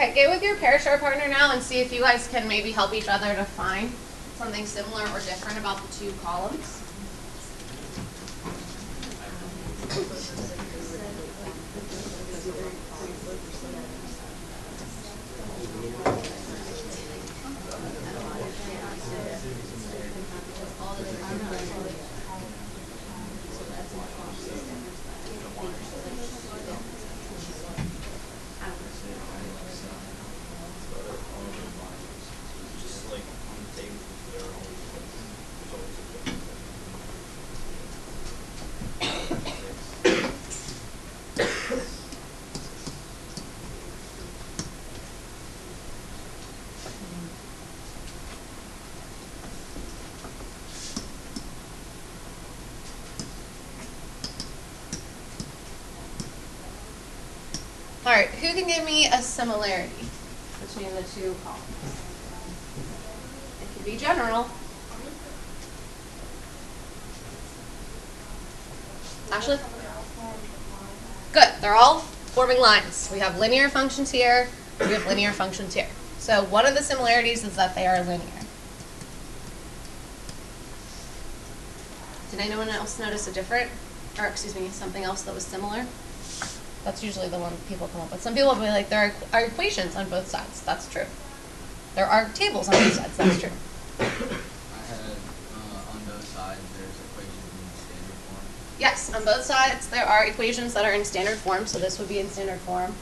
Okay, get with your pair share partner now and see if you guys can maybe help each other to find something similar or different about the two columns. All right, who can give me a similarity between the two columns? It can be general. Ashley? Good, they're all forming lines. We have linear functions here, we have linear functions here. So one of the similarities is that they are linear. Did anyone else notice something else that was similar? That's usually the one people come up with. Some people will be like, there are equations on both sides. That's true. There are tables on both sides. That's true. I had on both sides there's equations in standard form. Yes, on both sides there are equations that are in standard form. So this would be in standard form,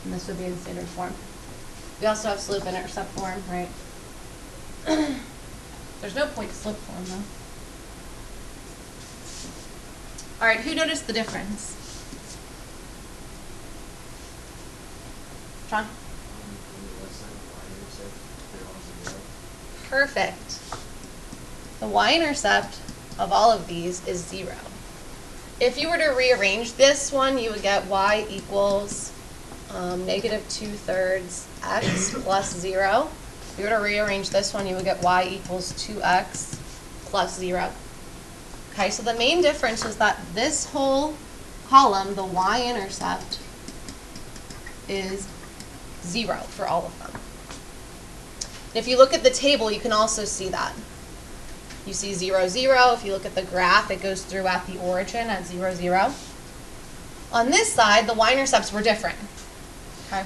and this would be in standard form. We also have slope-intercept form, right? There's no point-slope form though. All right, who noticed the difference? John? Perfect. The y-intercept of all of these is 0. If you were to rearrange this one, you would get y equals negative 2/3 x plus 0. If you were to rearrange this one, you would get y equals 2x plus 0. Okay, so the main difference is that this whole column, the y-intercept, is 0 for all of them. If you look at the table, you can also see that. You see 0, 0. If you look at the graph, it goes through at the origin at 0, 0. On this side, the y-intercepts were different. Okay.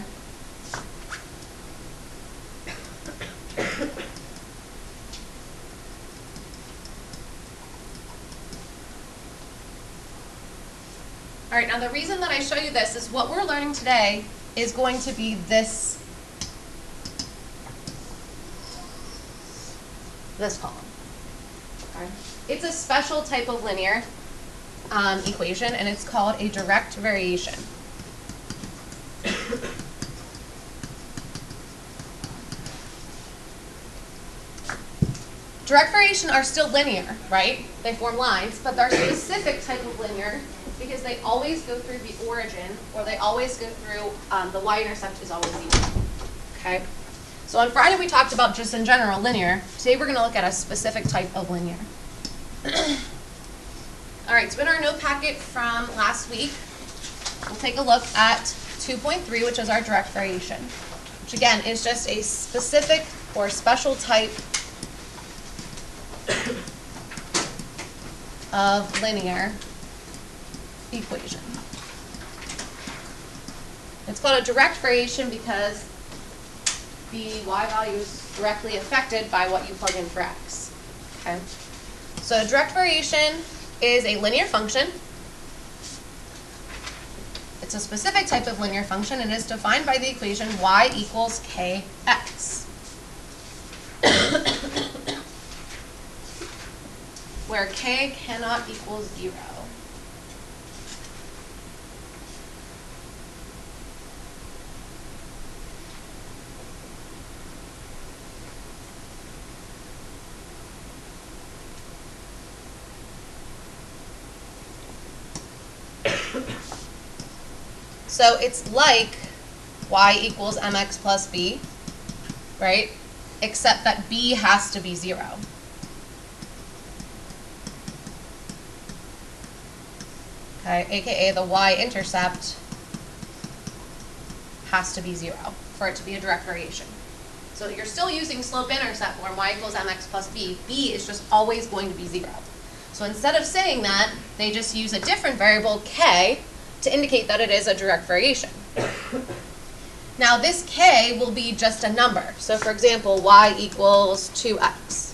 All right, now the reason that I show you this is what we're learning today is going to be this column. Okay. It's a special type of linear equation, and it's called a direct variation. Direct variation are still linear, right? They form lines, but they're a specific type of linear because they always go through the origin, or they always go through, the y-intercept is always 0. Okay? So on Friday we talked about just in general linear. Today we're going to look at a specific type of linear. All right, so in our note packet from last week, we'll take a look at 2.3, which is our direct variation, which again is just a specific or special type of linear equation. It's called a direct variation because the y value is directly affected by what you plug in for x. Okay? So a direct variation is a linear function. It's a specific type of linear function. It is defined by the equation y equals kx. Where k cannot equal 0. So it's like y equals mx plus b, right? Except that b has to be 0. Okay, aka the y-intercept has to be 0 for for it to be a direct variation. So you're still using slope-intercept form, y equals mx plus b. B is just always going to be 0. So instead of saying that, they just use a different variable, k, to indicate that it is a direct variation. Now this k will be just a number. So for example, y equals 2x,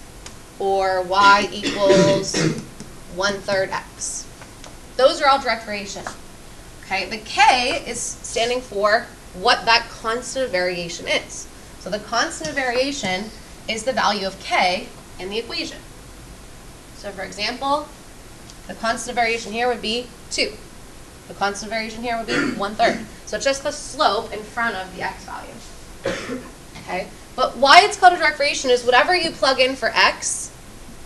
or y equals 1/3 x. Those are all direct variation. Okay, the k is standing for what that constant of variation is. So the constant of variation is the value of k in the equation. So for example, the constant of variation here would be 2. The constant of variation here would be 1/3. So it's just the slope in front of the x value. Okay, but why it's called a direct variation is whatever you plug in for x,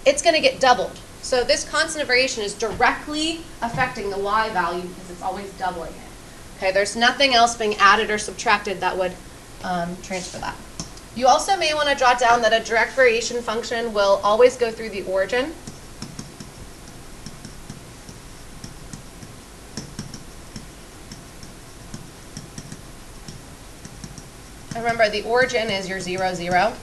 it's going to get doubled. So this constant of variation is directly affecting the y value because it's always doubling it. Okay, there's nothing else being added or subtracted that would transfer that. You also may want to jot down that a direct variation function will always go through the origin. Remember, the origin is your 0, 0.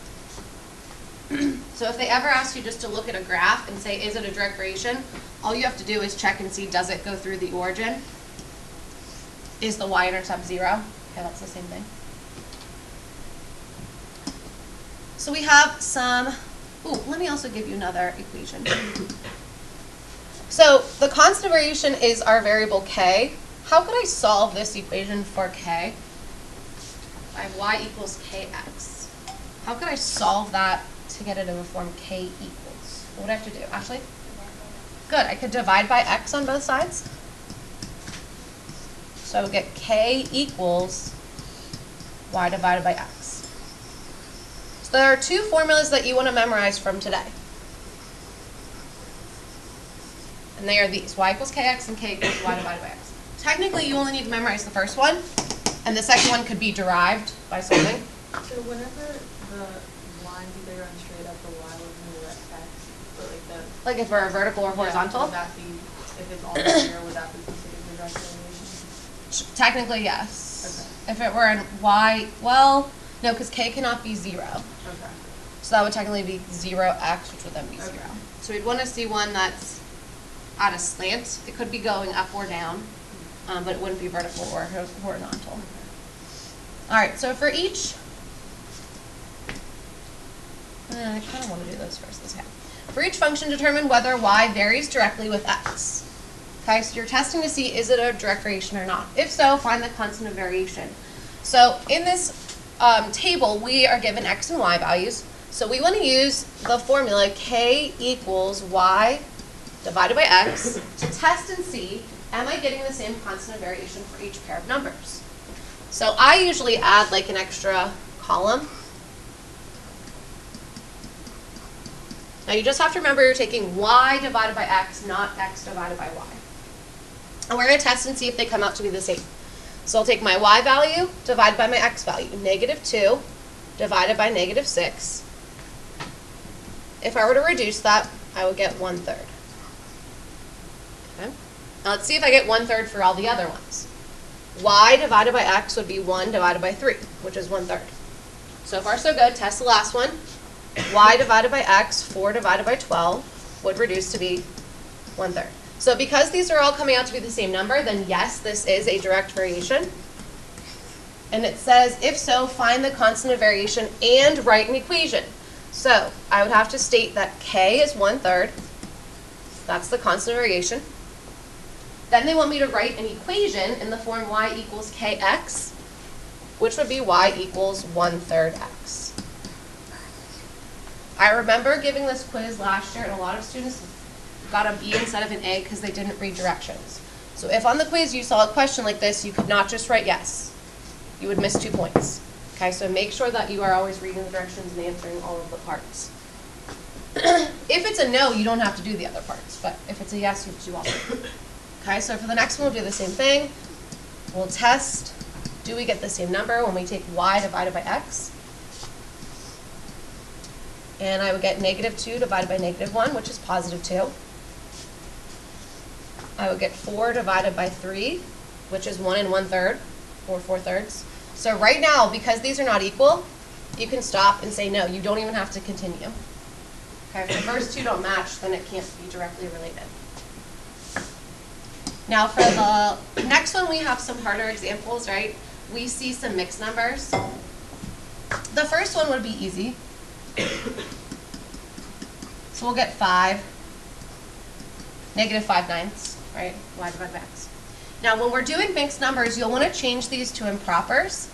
So if they ever ask you just to look at a graph and say, is it a direct variation? All you have to do is check and see, does it go through the origin? Is the y-intercept 0? Okay, that's the same thing. So we have some, let me also give you another equation. So the constant of variation is our variable k. How could I solve this equation for k? I have y equals kx. How could I solve that to get it in the form k equals? What would I have to do? Ashley? Good. I could divide by x on both sides. So I would get k equals y divided by x. So there are two formulas that you want to memorize from today. And they are these, y equals kx and k equals y divided by x. Technically, you only need to memorize the first one, and the second one could be derived by solving. So whenever the line either runs straight up or y would move at x, but like if we're vertical or horizontal? Would that be, if it's all linear, would that be considered a direct variation? Technically, yes. Okay. If it were in y, well, no, because k cannot be 0. Okay. So that would technically be 0x, which would then be 0. Okay. So we'd want to see one that's at a slant. It could be going up or down, but it wouldn't be vertical or horizontal. All right, so for each, I kind of want to do those first. Okay. For each function, determine whether y varies directly with x. Okay, so you're testing to see is it a direct variation or not. If so, find the constant of variation. So in this table, we are given x and y values. So we want to use the formula k equals y divided by x to test and see, am I getting the same constant of variation for each pair of numbers? So I usually add like an extra column. Now you just have to remember you're taking y divided by x, not x divided by y. And we're going to test and see if they come out to be the same. So I'll take my y value divided by my x value. -2 divided by -6. If I were to reduce that, I would get 1/3. Okay. Now let's see if I get 1/3 for all the other ones. Y divided by x would be 1 divided by 3, which is 1/3. So far so good. Test the last one. Y divided by x, 4 divided by 12, would reduce to be 1/3. So because these are all coming out to be the same number, then yes, this is a direct variation. And it says, if so, find the constant of variation and write an equation. So I would have to state that k is 1/3. That's the constant of variation. Then they want me to write an equation in the form y equals kx, which would be y equals 1/3 x. I remember giving this quiz last year, and a lot of students got a B instead of an A because they didn't read directions. So if on the quiz you saw a question like this, you could not just write yes. You would miss 2 points. Okay, so make sure that you are always reading the directions and answering all of the parts. If it's a no, you don't have to do the other parts, but if it's a yes, you do all of them. Okay, so for the next one, we'll do the same thing. We'll test, do we get the same number when we take y divided by x? And I would get -2 divided by -1, which is +2. I would get 4 divided by 3, which is 1 1/3, or 4/3. So right now, because these are not equal, you can stop and say no. You don't even have to continue. Okay, if the first two don't match, then it can't be directly related. Now for the next one, we have some harder examples, right? We see some mixed numbers. The first one would be easy. So we'll get 5, negative 5/9, right? Y divided by x. Now when we're doing mixed numbers, you'll want to change these to impropers.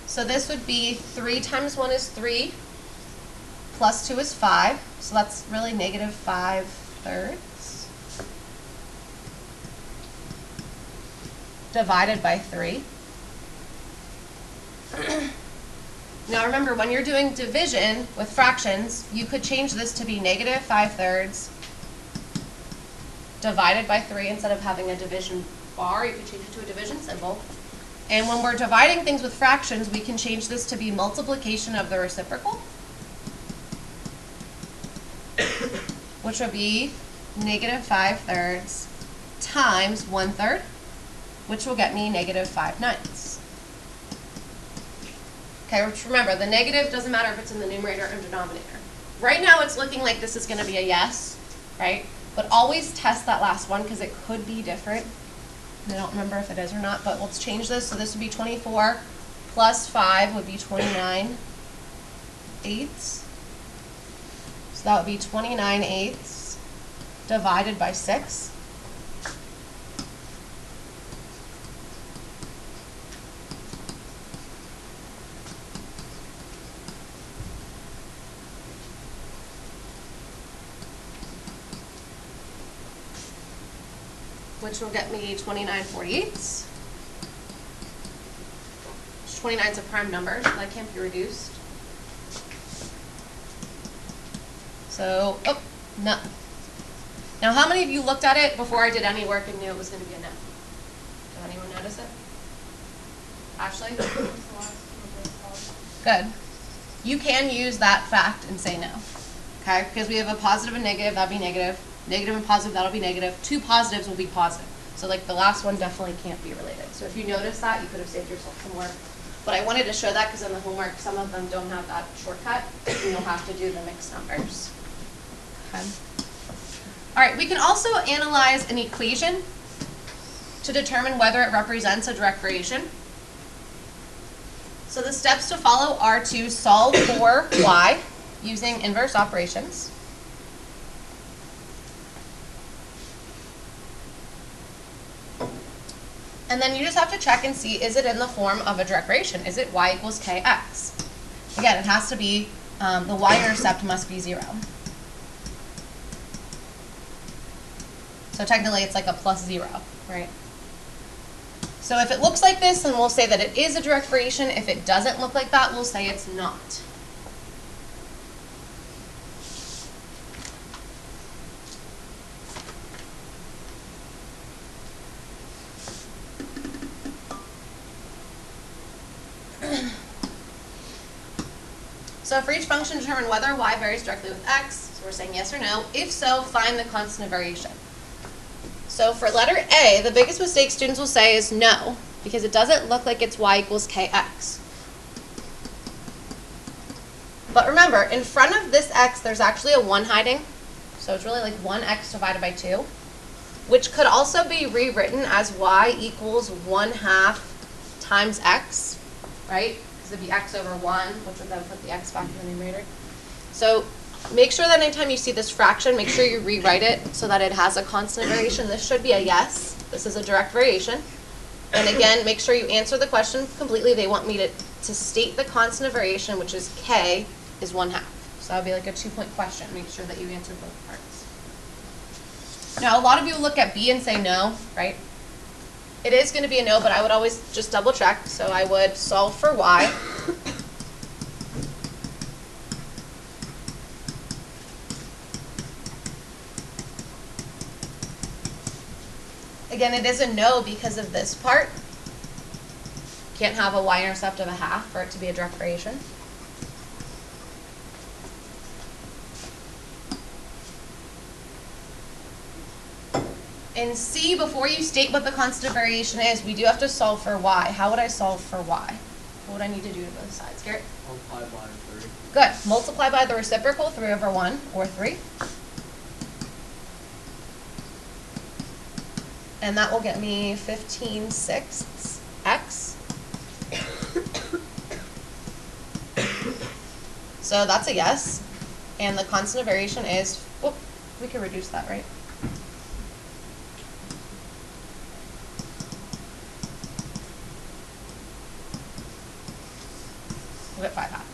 So this would be 3 times 1 is 3, plus 2 is 5, so that's really negative 5/3, divided by 3. Now remember, when you're doing division with fractions, you could change this to be negative 5/3 divided by 3 instead of having a division bar. You could change it to a division symbol. And when we're dividing things with fractions, we can change this to be multiplication of the reciprocal, which would be negative 5/3 times 1/3, which will get me negative 5/9. Okay, which remember, the negative doesn't matter if it's in the numerator or denominator. Right now it's looking like this is going to be a yes, right? But always test that last one because it could be different. I don't remember if it is or not, but let's change this. So this would be 24 plus 5 would be 29/8. So that would be 29/8 divided by 6. Which will get me 29/48. 29 is a prime number, so that can't be reduced. So, oh, no. Now, how many of you looked at it before I did any work and knew it was going to be a no? Did anyone notice it? Ashley? Good. You can use that fact and say no, okay? Because we have a positive and negative, that'd be negative. Negative and positive, that'll be negative. 2 positives will be positive. So like the last one definitely can't be related. So if you notice that, you could have saved yourself some work. But I wanted to show that because in the homework, some of them don't have that shortcut, and you'll have to do the mixed numbers. Okay. All right, we can also analyze an equation to determine whether it represents a direct variation. So the steps to follow are to solve for y using inverse operations. And then you just have to check and see, is it in the form of a direct variation? Is it y equals kx? Again, it has to be, the y-intercept must be 0. So technically it's like a plus 0, right? So if it looks like this, then we'll say that it is a direct variation. If it doesn't look like that, we'll say it's not. So for each function, determine whether y varies directly with x. So we're saying yes or no. If so, find the constant of variation. So for letter A, the biggest mistake students will say is no, because it doesn't look like it's y equals kx. But remember, in front of this x, there's actually a 1 hiding. So it's really like 1x divided by 2, which could also be rewritten as y equals 1/2 times x, right? It'd be x over 1, which would then put the x back in the numerator. So make sure that anytime you see this fraction, make sure you rewrite it so that it has a constant variation. This should be a yes. This is a direct variation. And again, make sure you answer the question completely. They want me to state the constant of variation, which is k, is 1/2. So that would be like a 2-point question. Make sure that you answer both parts. Now, a lot of you look at B and say no, right? It is going to be a no, but I would always just double check. So I would solve for y. Again, it is a no because of this part. Can't have a y-intercept of 1/2 for it to be a direct variation. in C, before you state what the constant of variation is, we do have to solve for y. How would I solve for y? What would I need to do to both sides? Garrett? Multiply by 3. Good. Multiply by the reciprocal, 3 over 1, or 3. And that will get me 15/6 x. So that's a yes. And the constant of variation is, oh, we can reduce that, right? We'll get 5 halves.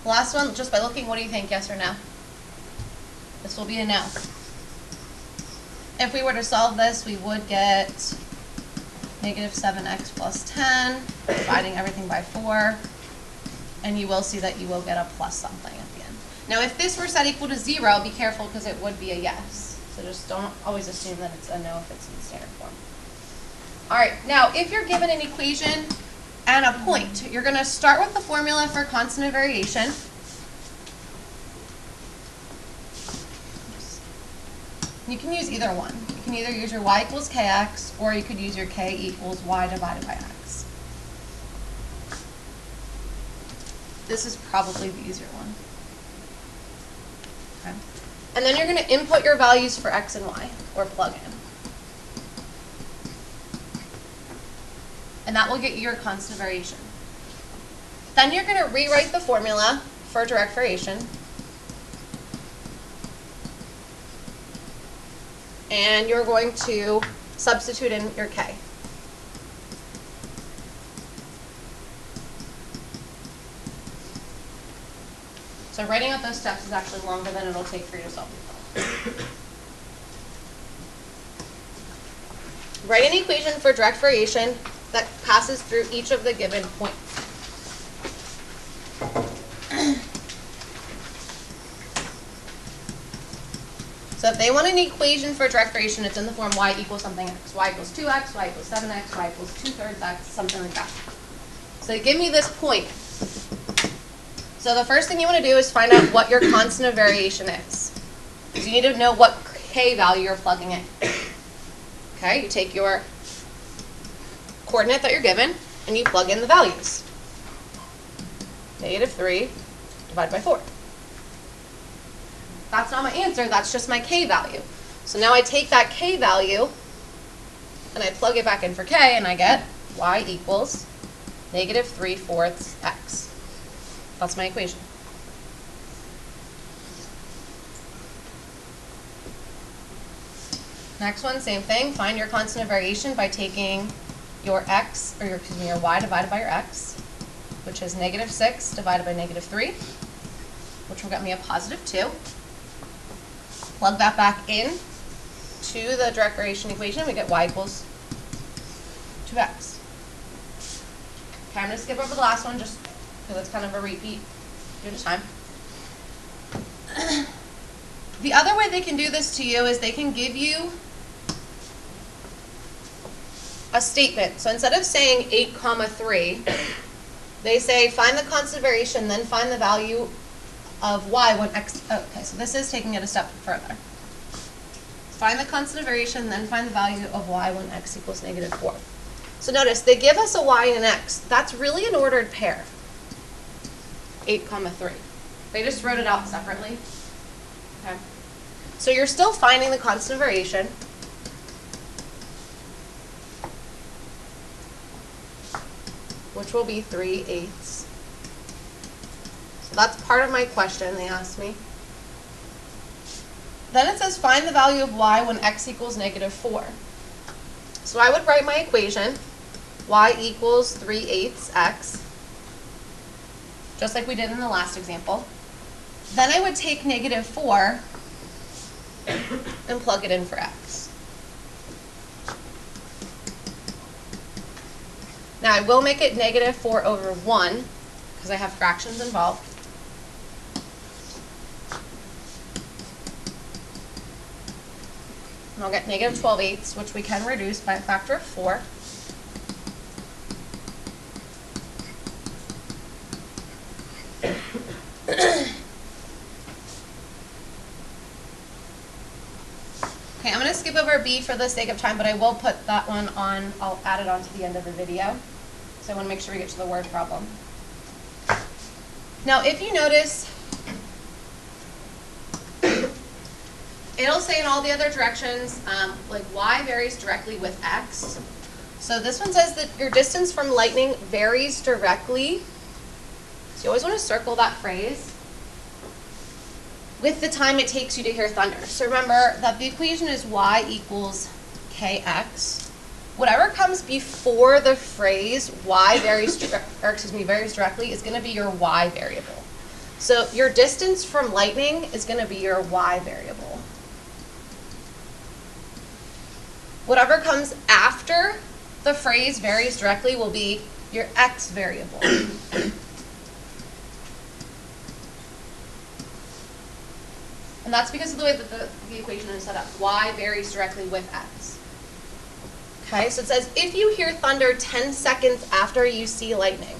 Last one, just by looking, what do you think, yes or no? This will be a no. If we were to solve this, we would get negative 7x plus 10, dividing everything by 4, and you will see that you will get a plus something at the end. Now, if this were set equal to 0, be careful because it would be a yes. So just don't always assume that it's a no if it's in standard form. All right, now if you're given an equation and a point, you're going to start with the formula for constant of variation. You can use either one. You can either use your y equals kx, or you could use your k equals y divided by x. This is probably the easier one. Okay. And then you're going to input your values for x and y, or plug in. And that will get you your constant of variation. Then you're going to rewrite the formula for direct variation. And you're going to substitute in your k. So writing out those steps is actually longer than it'll take for you to solve the problem. Write an equation for direct variation that passes through each of the given points. So if they want an equation for direct variation, it's in the form y equals something x. Y equals 2x, y equals 7x, y equals 2/3 x, something like that. So they give me this point. So the first thing you want to do is find out what your constant of variation is. So you need to know what k value you're plugging in. Okay, you take your coordinate that you're given and you plug in the values. -3 divided by 4. That's not my answer, that's just my k value. So now I take that k value and I plug it back in for k and I get y equals -3/4 x. That's my equation. Next one, same thing. Find your constant of variation by taking your x, or your y divided by your x, which is -6 divided by -3, which will get me a +2. Plug that back in to the direct variation equation. We get y equals 2x. Okay, I'm going to skip over the last one just because it's kind of a repeat due to time. The other way they can do this to you is they can give you a statement. So instead of saying 8, 3, they say find the constant variation, then find the value of y when x, okay, so this is taking it a step further. Find the constant of variation, then find the value of y when x equals -4. So notice, they give us a y and an x. That's really an ordered pair, 8, 3. They just wrote it out separately. Okay. So you're still finding the constant of variation. Which will be 3/8. So that's part of my question they asked me. Then it says find the value of y when x equals -4. So I would write my equation, y equals 3/8 x, just like we did in the last example. Then I would take -4 and plug it in for x. Now I will make it -4/1 because I have fractions involved. And I'll get -12/8, which we can reduce by a factor of 4. Okay, I'm gonna skip over B for the sake of time, but I will put that one on, I'll add it on to the end of the video. So I wanna make sure we get to the word problem. Now, if you notice, it'll say in all the other directions, like y varies directly with x. So this one says that your distance from lightning varies directly. So you always want to circle that phrase with the time it takes you to hear thunder. So remember that the equation is y equals kx. Whatever comes before the phrase y varies directly is going to be your y variable. So your distance from lightning is going to be your y variable. Whatever comes after the phrase varies directly will be your x variable. And that's because of the way that the equation is set up. Y varies directly with x. Okay, so it says if you hear thunder 10 seconds after you see lightning.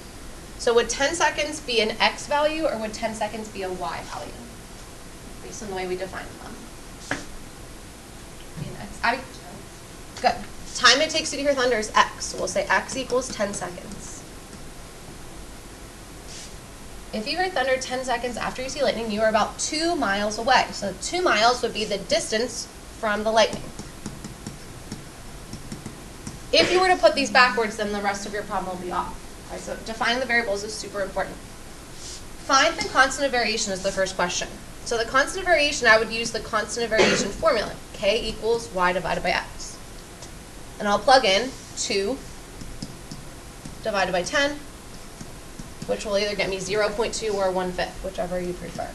So would 10 seconds be an x value or would 10 seconds be a y value? Based on the way we define them. Be an x. Good. Time it takes you to hear thunder is x. So we'll say x equals 10 seconds. If you hear thunder 10 seconds after you see lightning, you are about 2 miles away. So 2 miles would be the distance from the lightning. If you were to put these backwards, then the rest of your problem will be off. Okay, so defining the variables is super important. Find the constant of variation is the first question. So the constant of variation, I would use the constant of variation formula. K equals y divided by x. And I'll plug in 2 divided by 10, which will either get me 0.2 or 1/5, whichever you prefer.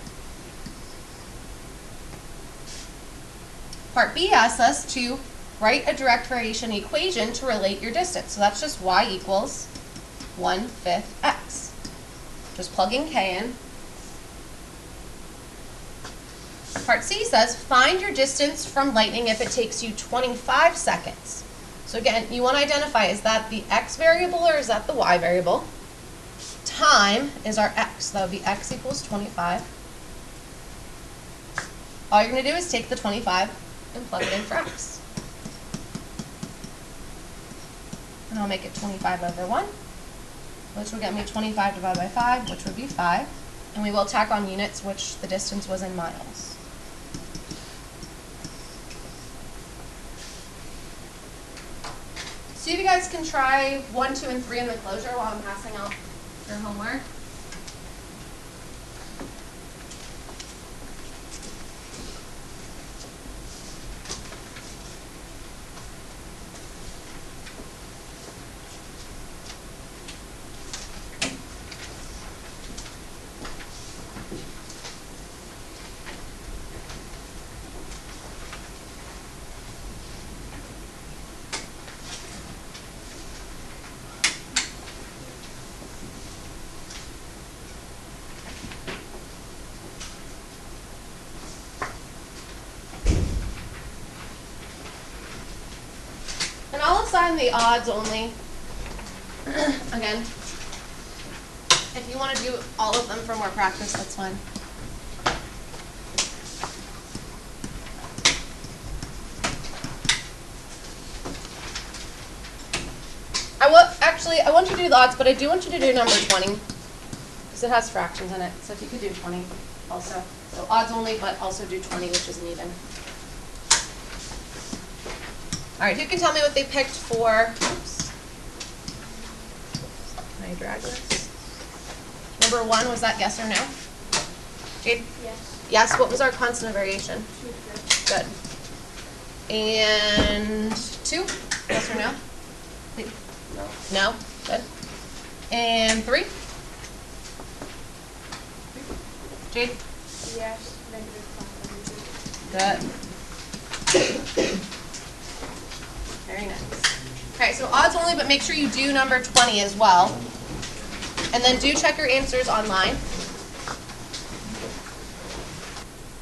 Part B asks us to write a direct variation equation to relate your distance. So that's just y equals 1/5 x. Just plug in k in. Part C says find your distance from lightning if it takes you 25 seconds. So again, you want to identify, is that the x variable or is that the y variable? Time is our x. That would be x equals 25. All you're going to do is take the 25 and plug it in for x. And I'll make it 25 over 1, which will get me 25 divided by 5, which would be 5. And we will tack on units, which the distance was in miles. See if you guys can try 1, 2, and 3 in the closure while I'm passing out your homework. And I'll assign the odds only. Again, if you want to do all of them for more practice, that's fine. I want you to do the odds, but I do want you to do number 20, because it has fractions in it. So if you could do 20 also. So odds only, but also do 20, which is an even. All right, who can tell me what they picked for, oops. Can I drag this? Number 1, was that yes or no? Jade? Yes. Yes, what was our constant of variation? 2. Good. And 2, yes or no? No. No? Good. And 3? Jade? Yes. -5/2. Good. Very nice. Okay, so odds only, but make sure you do number 20 as well. And then do check your answers online.